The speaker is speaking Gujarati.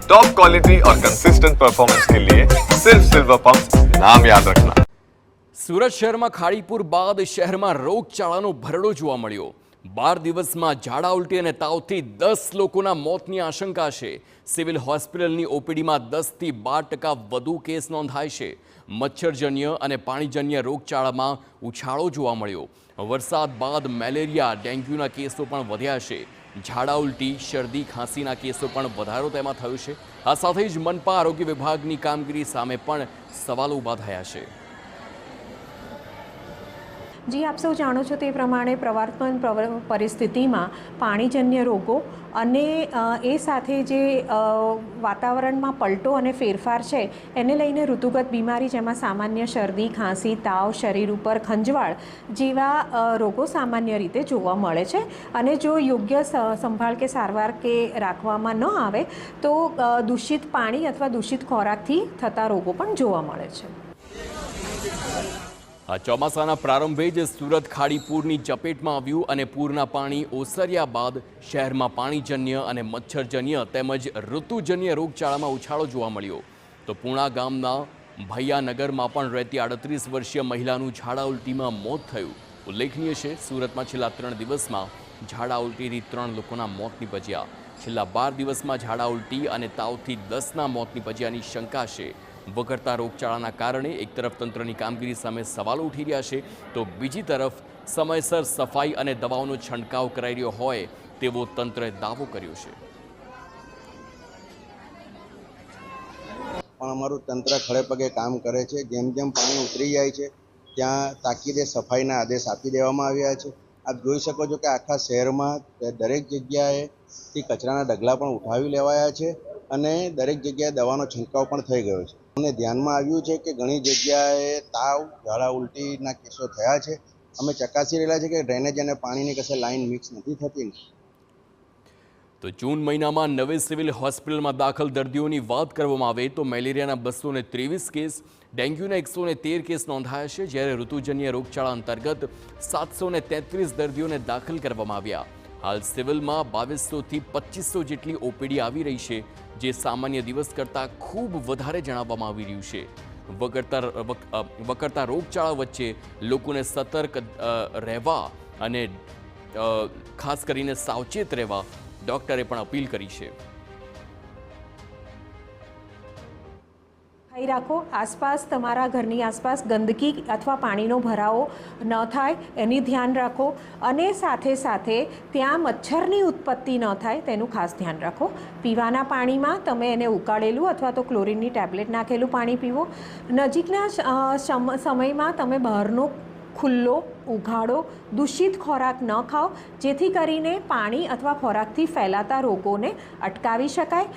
टॉप क्वालिटी और कंसिस्टेंट परफॉर्मेंस के लिए सिर्फ सिल्वर पंप नाम याद रखना। સુરત શહેરમાં ખાડીપુર બાદ શહેરમાં રોગચાળાનો ભરડો જોવા મળ્યો। 12 દિવસમાં ઝાડા ઉલટી અને તાવથી 10 લોકોના મોતની આશંકા છે। સિવિલ હોસ્પિટલની ઓપીડીમાં 10 થી 12% વધુ કેસ નોંધાય છે। મચ્છરજન્ય અને પાણીજન્ય રોગચાળામાં ઉછાળો જોવા મળ્યો। વરસાદ બાદ મેલેરિયા ડેન્ગ્યુના કેસો પણ વધ્યા છે। ઝાડા ઉલટી શરદી ખાંસીના કેસો પણ વધારો તેમાં થયો છે। આ સાથે જ મનપા આરોગ્ય વિભાગની કામગીરી સામે પણ સવાલો ઊભા થયા છે। જી આપ સૌ જાણો છો તે પ્રમાણે પ્રવર્તમાન પરિસ્થિતિમાં પાણીજન્ય રોગો અને એ સાથે જે વાતાવરણમાં પલટો અને ફેરફાર છે એને લઈને ઋતુગત બીમારી જેમાં સામાન્ય શરદી ખાંસી તાવ શરીર ઉપર ખંજવાળ જેવા રોગો સામાન્ય રીતે જોવા મળે છે। અને જો યોગ્ય સંભાળ કે સારવાર કે રાખવામાં ન આવે તો દૂષિત પાણી અથવા દૂષિત ખોરાકથી થતા રોગો પણ જોવા મળે છે। આ ચોમાસાના પ્રારંભે જ સુરત ખાડીપુરની ચપેટમાં આવ્યું અને પૂરના પાણી ઓસર્યા બાદ શહેરમાં પાણીજન્ય અને મચ્છરજન્ય તેમજ ઋતુજન્ય રોગચાળામાં ઉછાળો જોવા મળ્યો। તો પૂણા ગામના ભૈયાનગરમાં પણ રહેતી 38 વર્ષીય મહિલાનું ઝાડા ઉલટીમાં મોત થયું। ઉલ્લેખનીય છે, સુરતમાં છેલ્લા 3 દિવસમાં ઝાડા ઉલટીથી 3 લોકોના મોત નીપજ્યા। છેલ્લા 12 દિવસમાં ઝાડા ઉલટી અને તાવથી 10ના મોત નીપજ્યાની શંકા છે। વકરતા રોગચાળાના કારણે એક તરફ તંત્રની કામગીરી સામે સવાલો ઉઠી રહ્યા છે તો બીજી તરફ સમયસર સફાઈ અને દવાઓનો છંટકાવ કરાઈ રહ્યો હોય તેવો તંત્રે દાવો કર્યો છે। પણ અમારું તંત્ર ખડે પગે કામ કરે છે। જેમ જેમ પાણી ઉતરી જાય છે ત્યાં તાકીદે સફાઈના આદેશ આપી દેવામાં આવ્યા છે। આપ જોઈ શકો છો કે આખા શહેરમાં દરેક જગ્યાએથી કચરાના ઢગલા પણ ઉઠાવી લેવાયા છે અને દરેક જગ્યાએ દવાનો છંટકાવ પણ થઈ ગયો છે। અમને ધ્યાનમાં આવ્યું છે કે ઘણી જગ્યાએ તાવ ઝાડા ઉલટીના કેસો થયા છે। અમે ચકાસી રહેલા છે કે ડ્રેનેજ અને પાણીની કશે લાઈન મિક્સ નથી થતી। તો જૂન મહિનામાં નવી સિવિલ હોસ્પિટલમાં દાખલ દર્દીઓની વાત કરવામાં આવે તો મેલેરિયાના 223 કેસ, ડેન્ગ્યુના 113 કેસ નોંધાયા છે, જ્યારે ઋતુજન્ય રોગચાળા અંતર્ગત 733 દર્દીઓને દાખલ કરવામાં આવ્યા। હાલ સિવિલમાં 2200 થી 2500 જેટલી ઓપીડી આવી રહી છે, જે સામાન્ય દિવસ કરતાં ખૂબ વધારે જણાવવામાં આવી રહ્યું છે। વકરતા રોગચાળા વચ્ચે લોકોને સતર્ક રહેવા અને ખાસ કરીને સાવચેત રહેવા ડોક્ટરે પણ અપીલ કરી છે। સફાઈ રાખો, આસપાસ તમારા ઘરની આસપાસ ગંદકી અથવા પાણીનો ભરાવો ન થાય એની ધ્યાન રાખો અને સાથે સાથે ત્યાં મચ્છરની ઉત્પત્તિ ન થાય તેનું ખાસ ધ્યાન રાખો। પીવાના પાણીમાં તમે એને ઉકાળેલું અથવા તો ક્લોરીનની ટેબ્લેટ નાખેલું પાણી પીવો। નજીકના સમયમાં તમે બહારનો ખુલ્લો ઉઘાડો દૂષિત ખોરાક ન ખાઓ, જેથી કરીને પાણી અથવા ખોરાકથી ફેલાતા રોગોને અટકાવી શકાય।